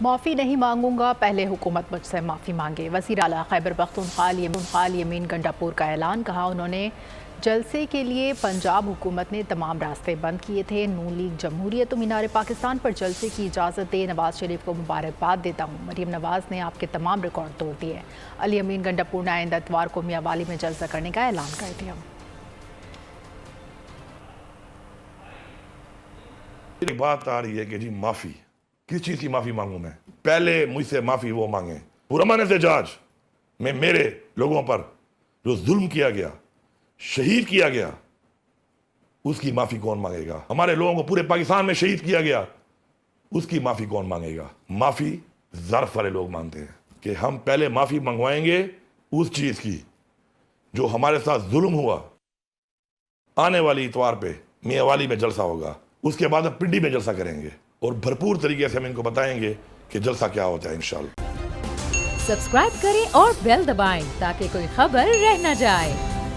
माफ़ी नहीं मांगूंगा, पहले हुकूमत मुझसे माफ़ी मांगे। वज़ीर आला खैबर पख्तूनख्वा यमीन गंडापुर का ऐलान। कहा उन्होंने जलसे के लिए पंजाब हुकूमत ने तमाम रास्ते बंद किए थे। नून लीग जमहूरियत मीनार पाकिस्तान पर जलसे की इजाज़त दे, नवाज शरीफ को मुबारकबाद देता हूँ। मरीम नवाज ने आपके तमाम रिकॉर्ड तोड़ दिए। अली अमीन गंडापुर ने आइंदा इतवार को मियांवाली में जलसा करने का ऐलान कर दिया। बात आ रही है कि जी माफी, किस चीज की माफी मांगू मैं? पहले मुझसे माफी वो मांगे पुरअमन एहतजाज में मेरे लोगों पर जो जुल्म किया गया, शहीद किया गया, उसकी माफी कौन मांगेगा? हमारे लोगों को पूरे पाकिस्तान में शहीद किया गया, उसकी माफी कौन मांगेगा? माफी ज़र्फ वाले लोग मांगते हैं कि हम पहले माफी मंगवाएंगे उस चीज की जो हमारे साथ जुल्म हुआ। आने वाली इतवार पे मियांवाली में जलसा होगा, उसके बाद हम पिंडी में जलसा करेंगे और भरपूर तरीके से हम इनको बताएंगे कि जलसा क्या होता है। इंशाल्लाह सब्सक्राइब करें और बेल दबाएं ताकि कोई खबर रह न जाए।